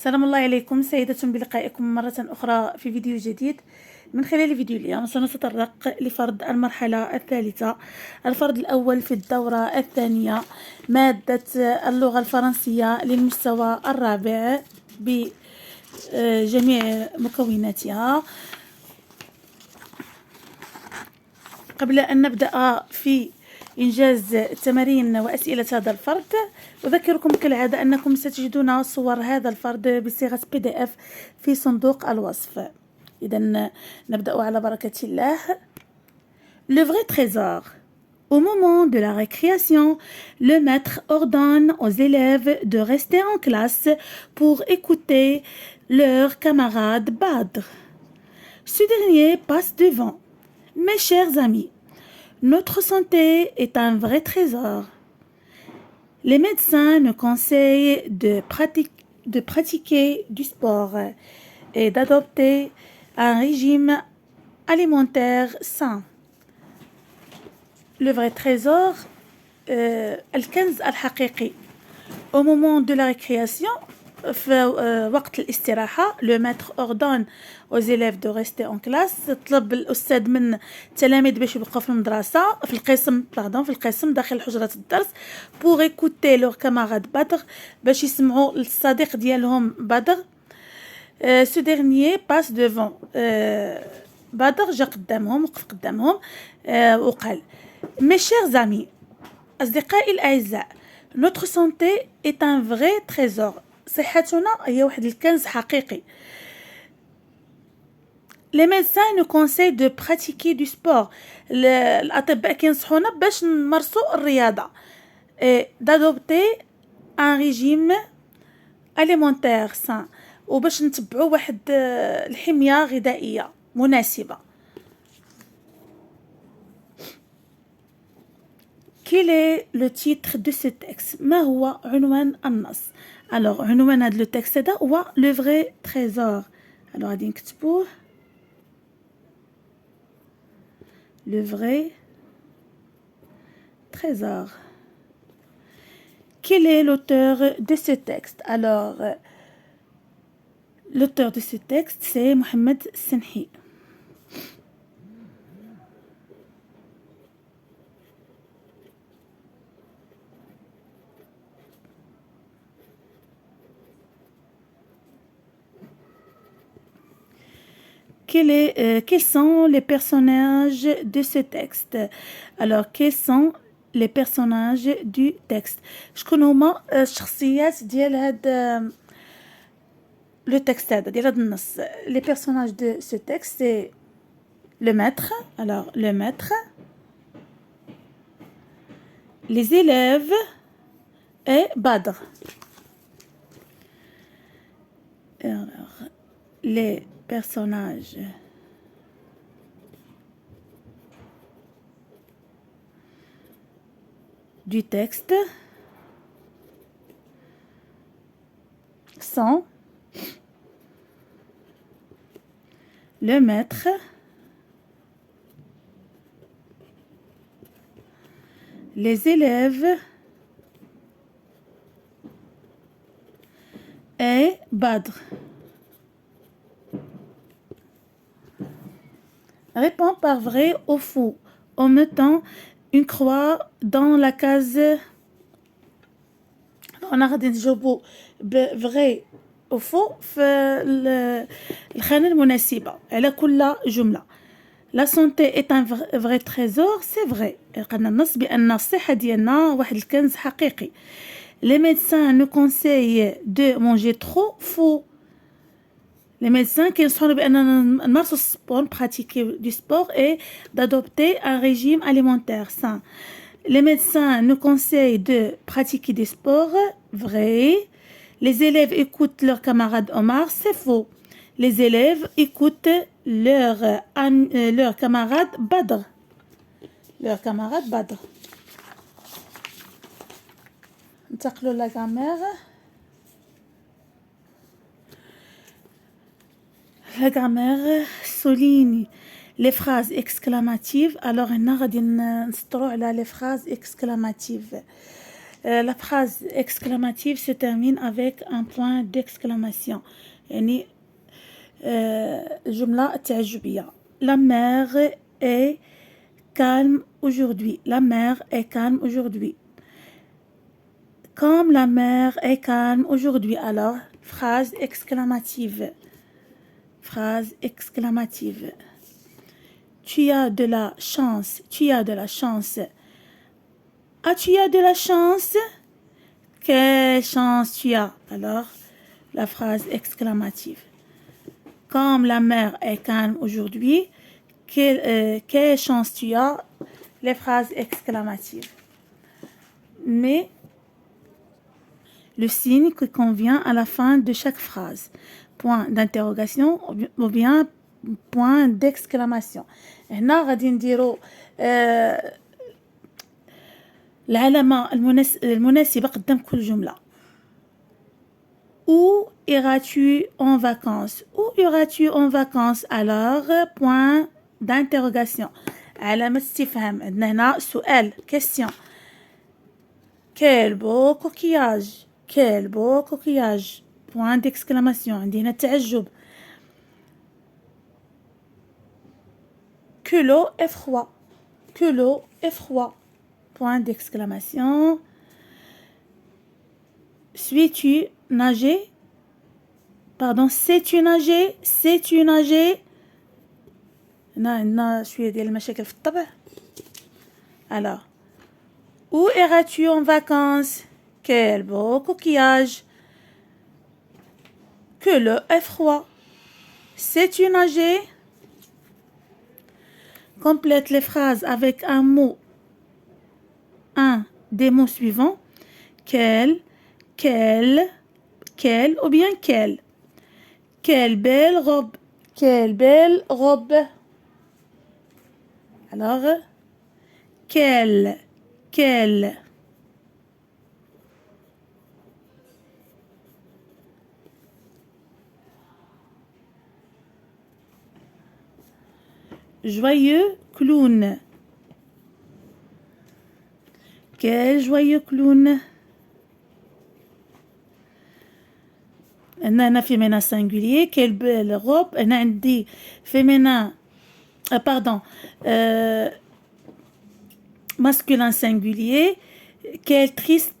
سلام الله عليكم سيدة، بلقائكم مرة أخرى في فيديو جديد. من خلال فيديو اليوم سنتطرق لفرض المرحلة الثالثة، الفرض الأول في الدورة الثانية، مادة اللغة الفرنسية للمستوى الرابع بجميع مكوناتها. قبل أن نبدأ في إنجاز تمارين وأسئلة هذا الفرض، أذكركم كالعادة أنكم ستجدون صور هذا الفرض بصيغة PDF في صندوق الوصف. إذن نبدأ على بركة الله. Le vrai trésor. Au moment de la récréation, le maître ordonne aux élèves de rester en classe pour écouter leur camarade Badr. Ce dernier passe devant. Mes chers amis, notre santé est un vrai trésor. Les médecins nous conseillent de pratiquer du sport et d'adopter un régime alimentaire sain. Le vrai trésor, الكنز الحقيقي. Au moment de la récréation, في وقت الاستراحة، le maître ordonne aux élèves de rester en classe. طلب الأستاذ من التلاميذ باش يبقوا في المدرسة، في القسم داخل حجرة الدرس. pour écouter leur camarade بدر، باش يسمعوا الصديق ديالهم بدر. ce dernier passe devant. بدر جا قدامهم، وقف قدامهم وقال: mes chers amis، أصدقائي الأعزاء، notre santé est un vrai trésor. صحتنا هي واحد الكنز حقيقي. Les médecins nous conseillent de pratiquer du sport. الأطباء كينصحونا باش نمارسوا الرياضة. d'adopter un régime alimentaire sain، وباش نتبعوا واحد الحمية غذائية مناسبة. Quel est le titre de ce texte؟ ما هو عنوان النص؟ alors عنوان هذا le texte هذا هو le vrai trésor. alors غادي نكتبوه le vrai trésor. Quel est l'auteur de ce texte؟ alors l'auteur de ce texte c'est Mohamed Senhi. Quels sont les personnages de ce texte؟ alors quels sont les personnages du texte؟ شكون هما الشخصيات ديال هذا le texte هذا، ديال هذا النص؟ les personnages de ce texte c'est le maître. alors le maître، les élèves et Badr. alors les personnages du texte sont le maître, les élèves et Badr. Réponds par vrai ou faux en mettant une croix dans la case. أنا غادي نجاوبو بفغي أو فو في الخانة المناسبة على كل جملة. La santé est un vrai trésor، c'est vrai. قلنا النص بأن الصحة ديالنا واحد الكنز حقيقي. Les médecins nous conseillent de manger trop، faux. Les médecins كينصحونا بأننا نمارسوا السبور، pratiquer du sport et d'adopter un régime alimentaire sain. Les médecins nous conseillent de pratiquer des sports، vrai. Les élèves écoutent leurs camarades Omar، c'est faux. Les élèves écoutent leur camarade Badr. Leur camarade Badr. ننتقلوا لا grammaire. La grammaire souligne les phrases exclamatives. alors هنا غادي نسطروا على les phrases exclamatives. La phrase exclamative se termine avec un point d'exclamation. يعني الجملة التعجبية. La mer est calme aujourd'hui. La mer est calme aujourd'hui. Comme la mer est calme aujourd'hui, alors, phrase exclamative. Phrase exclamative. Tu as de la chance. Tu as de la chance. Ah, tu as de la chance? Quelle chance tu as? Alors, la phrase exclamative. Comme la mer est calme aujourd'hui, quelle chance tu as? Les phrases exclamatives. Mais le signe qui convient à la fin de chaque phrase. Point d'interrogation ou bien point d'exclamation. هنا غادي نديرو العلامة المناسبة قدام كل جملة. Où iras-tu en vacances? Où iras-tu en vacances? Alors, point d'interrogation. علامة استفهام. عندنا هنا سؤال question. Quel beau coquillage. Quel beau coquillage. Point d'exclamation. عندي هنا التعجب. Que l'eau est froid. Que l'eau est froid. Point d'exclamation. Suis-tu nager? Pardon, sais-tu nager? Sais-tu nager? هنا شوية ديال المشاكل في الطبع. Alors, où iras-tu en vacances? Quel beau coquillage. Que l'eau est froid. Sais-tu nager? Complète les phrases avec un mot. Un des mots suivants. Quel, ou bien quelle. Quelle belle robe. Quelle belle robe. Alors, quelle. Joyeux clown. Quel joyeux clown. هنا féminin singulier. Quelle belle robe. هنا عندي féminin pardon masculin singulier. Quelle triste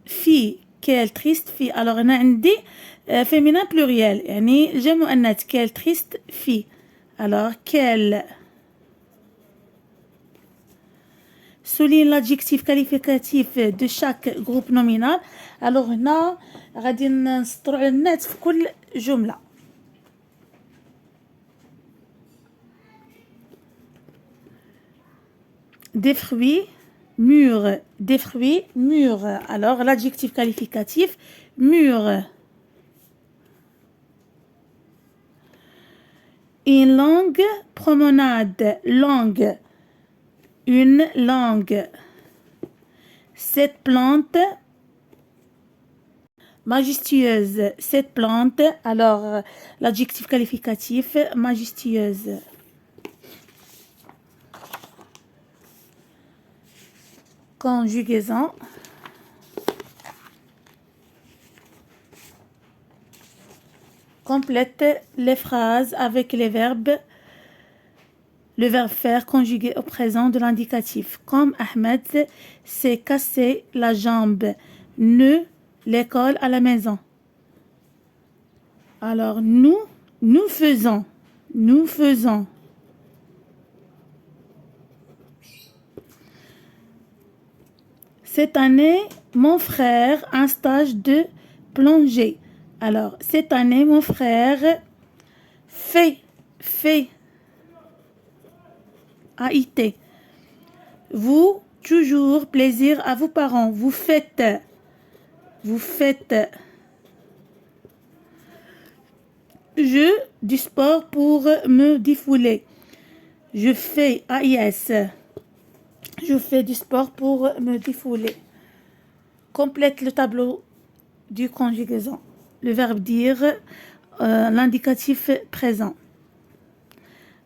fille. Quelle triste fille. Alors هنا عندي féminin pluriel يعني جمع مؤنث. Quelle triste fille. Alors quelle. Souligne l'adjectif qualificatif de chaque groupe nominal. Alors هنا غادي نسطروا على النات في كل جملة. Des fruits mûrs. Des fruits mûrs. Alors l'adjectif qualificatif mûr. Une longue promenade. Longue. Une langue. Cette plante majestueuse. Cette plante, alors l'adjectif qualificatif majestueuse. Conjugaison. Complète les phrases avec les verbes. Le verbe faire conjugué au présent de l'indicatif. Comme Ahmed s'est cassé la jambe. Nous, l'école à la maison. Alors, nous faisons. Nous faisons. Cette année, mon frère a un stage de plongée. Alors, cette année, mon frère fait. AIT. Vous, toujours plaisir à vos parents. Vous faites. Je du sport pour me défouler. Je fais AIS. Je fais du sport pour me défouler. Complète le tableau du conjugaison. Le verbe dire, l'indicatif présent.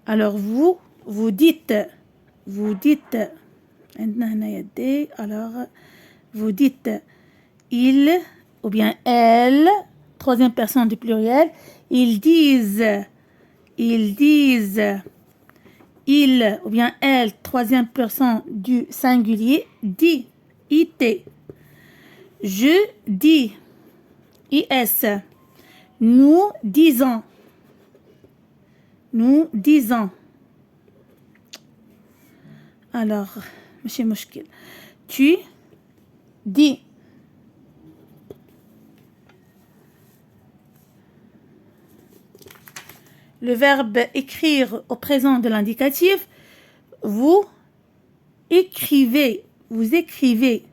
Alors vous dites. عندنا هنا يدي. Alors vous dites il ou bien elle, troisième personne du pluriel. Ils disent, il ou bien elle, troisième personne du singulier, dit, it. Je dis, is. Nous disons. Nous disons. Alors, ماشي مشكل. Tu dis. Le verbe écrire au présent de l'indicatif, vous écrivez, vous écrivez.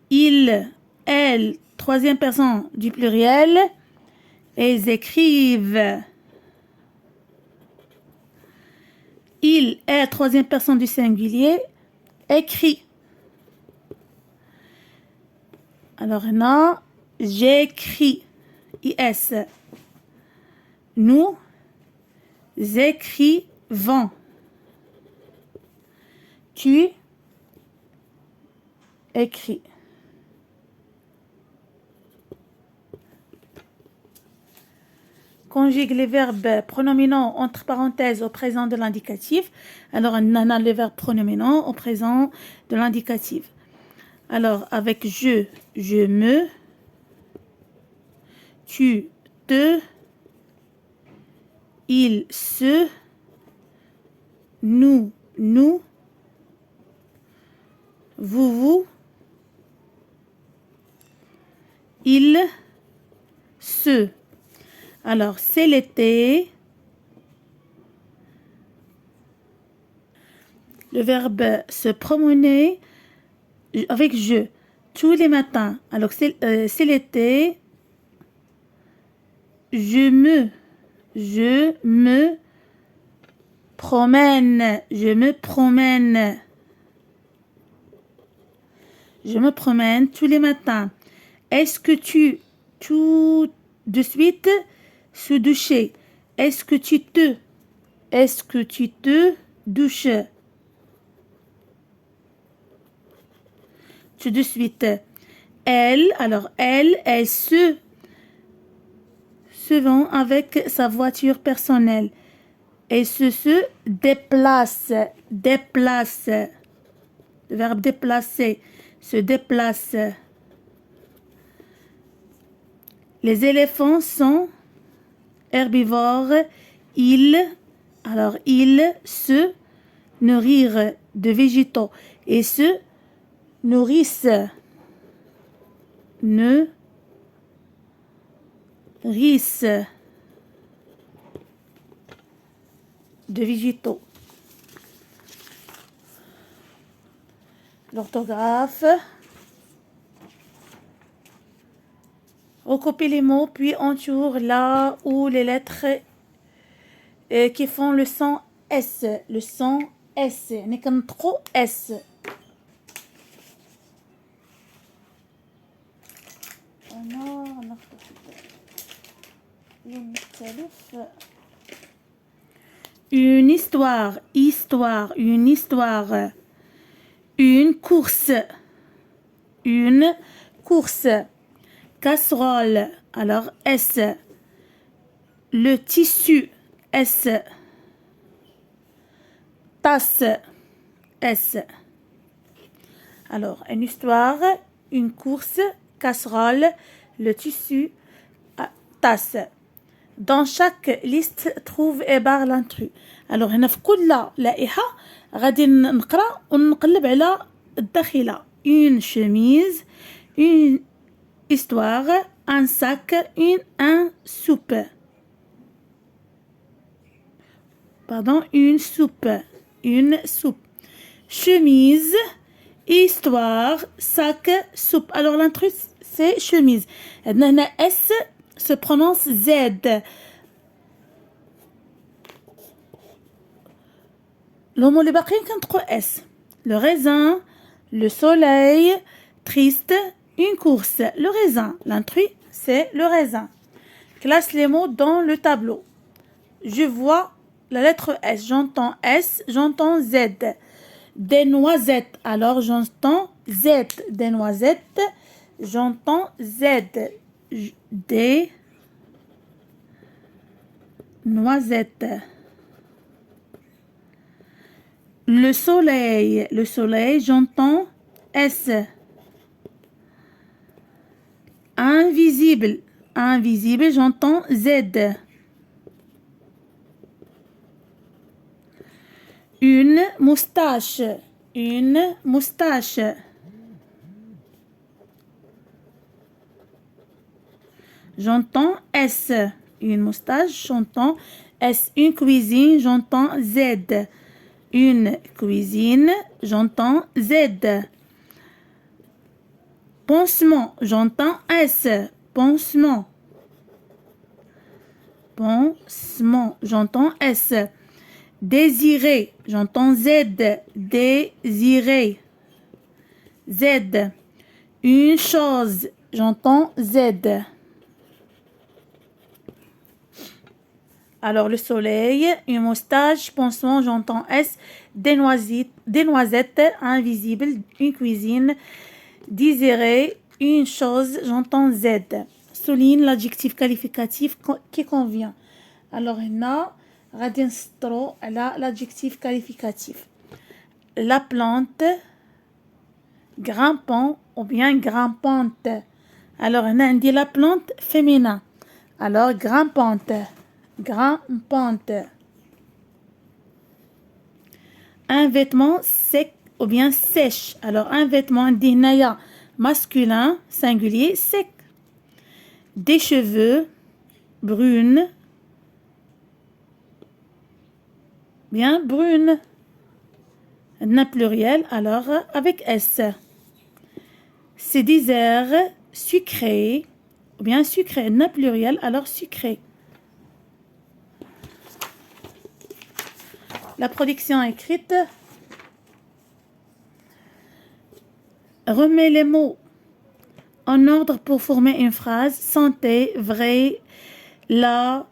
Il, elle, troisième personne du pluriel, elles écrivent. Il, elle, troisième personne du singulier, écrit. Alors, non, j'écris. IS. Nous écrivons. Tu écris. Conjugue les verbes pronominaux entre parenthèses au présent de l'indicatif. Alors, on a les verbes pronominaux au présent de l'indicatif. Alors, avec je me, tu, te, il, se, nous, vous, il, se. Alors, c'est l'été. Le verbe se promener avec je tous les matins. Alors, c'est l'été. Je me promène. Je me promène tous les matins. Est-ce que tu, tout de suite, se doucher? Est-ce que tu te douches? Tout de suite. Elle se vend avec sa voiture personnelle. Elle se déplace. Le verbe déplacer, se déplace. Les éléphants sont herbivores. Ils se nourrir de végétaux et se nourrissent de végétaux. L'orthographe. Recopie les mots, puis entoure là où les lettres qui font le son S. Le son S. n'est comme trop S. Une histoire. Une histoire. Une course. Casserole. Alors S. Le tissu. S. Tasse. S. Alors, une histoire, une course, casserole, le tissu, tasse. Dans chaque liste, trouve et barre l'intrus. Alors, هنا في كل لائحة غادي نقرأ ونقلب على الداخلة. Une chemise, une histoire, un sac, un soupe. Pardon, une soupe. Chemise, histoire, sac, soupe. Alors l'intrus c'est chemise. هنا S se prononce Z. الهمو اللي باقيين كنطقوا S. Le raisin, le soleil, triste, une course. Le raisin, l'intrus c'est le raisin. Classe les mots dans le tableau. Je vois la lettre S, j'entends Z. Des noisettes. Alors, j'entends Z. Des noisettes. J'entends Z. Des noisettes. Le soleil. Le soleil, j'entends S. Invisible. Invisible, j'entends Z. Une moustache. Une moustache. J'entends S. Une moustache, j'entends S. Une cuisine, j'entends Z. Une cuisine, j'entends Z. Pansement, j'entends S. Pansement. Pansement, j'entends S. Désirer, j'entends Z. Désirer. Z. Une chose, j'entends Z. Alors, le soleil, une moustache, pansement, j'entends S. Des noisettes, invisibles, une cuisine. Désirer, une chose, j'entends Z. Souligne l'adjectif qualificatif qui convient. Alors, هنا غادي نسطروا على l'adjectif qualificatif. La plante, grimpant ou bien grimpante. Alors, هنا عندي la plante féminin. Alors, grimpante. Grimpante. Un vêtement sec ou bien sèche. Alors, un vêtement عندي هنايا masculin, singulier, sec. Des cheveux, brunes. Bien, brune. Un pluriel, alors avec S. C'est des airs sucrés, ou bien sucré. Un pluriel, alors sucré. La production écrite. Remets les mots en ordre pour former une phrase. Santé, vrai, la,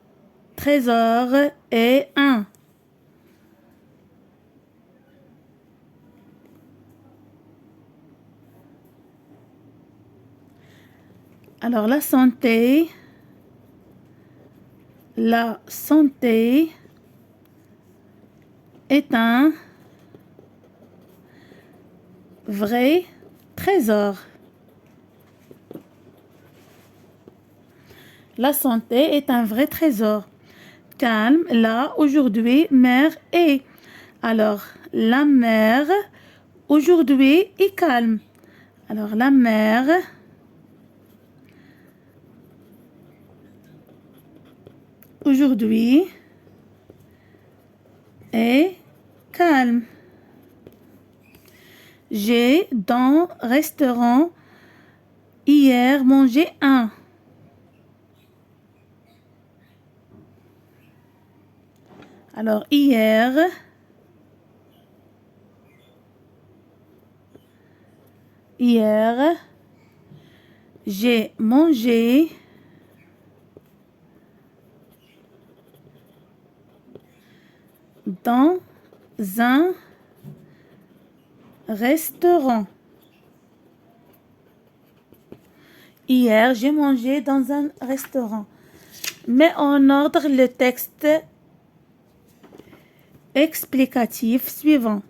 trésor et un. Alors, la santé est un vrai trésor. La santé est un vrai trésor. Calme, là, aujourd'hui, mer est. Alors, la mer, aujourd'hui, est calme. Alors, la mer aujourd'hui est calme. J'ai dans restaurant hier mangé un. Alors hier j'ai mangé dans un restaurant. Hier, j'ai mangé dans un restaurant. Mets en ordre le texte explicatif suivant.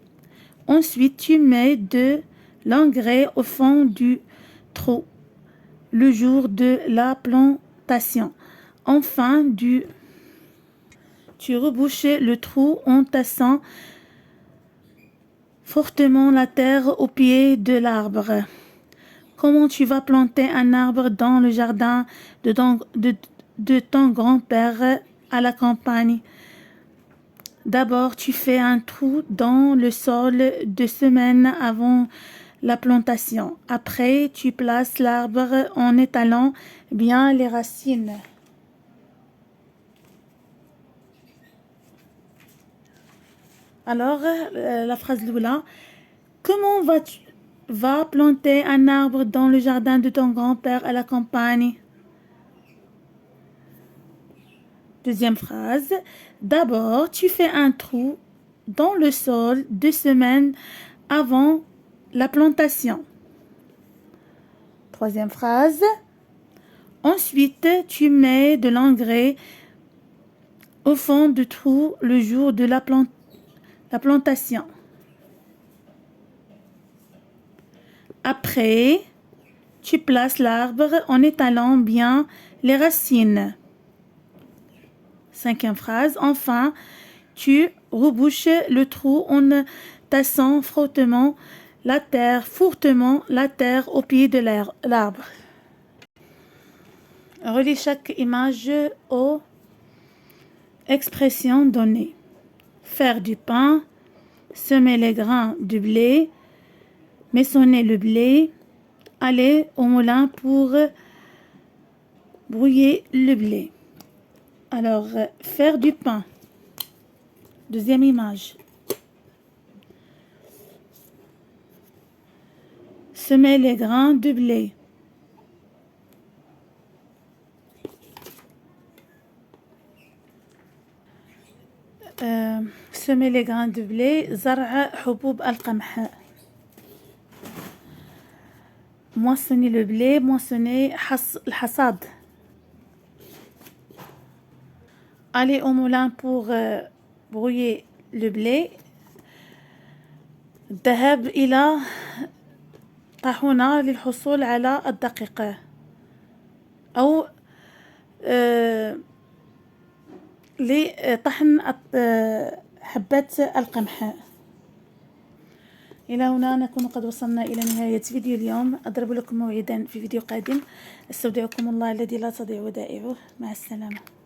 Ensuite, tu mets de l'engrais au fond du trou le jour de la plantation. Enfin, tu rebouches le trou en tassant fortement la terre au pied de l'arbre. Comment tu vas planter un arbre dans le jardin de ton grand-père à la campagne? D'abord, tu fais un trou dans le sol 2 semaines avant la plantation. Après, tu places l'arbre en étalant bien les racines. Alors, la phrase l'oula. Comment vas-tu planter un arbre dans le jardin de ton grand-père à la campagne? Deuxième phrase. D'abord, tu fais un trou dans le sol 2 semaines avant la plantation. Troisième phrase. Ensuite, tu mets de l'engrais au fond du trou le jour de la plantation. Après, tu places l'arbre en étalant bien les racines. Cinquième phrase. Enfin, tu rebouches le trou en tassant fortement la terre au pied de l'arbre. Relie chaque image aux expressions données. Faire du pain, semer les grains de blé, maçonner le blé, aller au moulin pour brouiller le blé. Alors, faire du pain. Deuxième image. Semer les grains de blé. semer les grains de blé. زرع حبوب القمح. moissonner le blé, moissonner الحصاد. aller au moulin pour brouiller le blé. الذهاب إلى طاحونة للحصول على الدقيق أو لطحن حبات القمح. إلى هنا نكون قد وصلنا إلى نهاية فيديو اليوم. أضرب لكم موعدا في فيديو قادم. استودعكم الله الذي لا تضيع ودائعه. مع السلامة.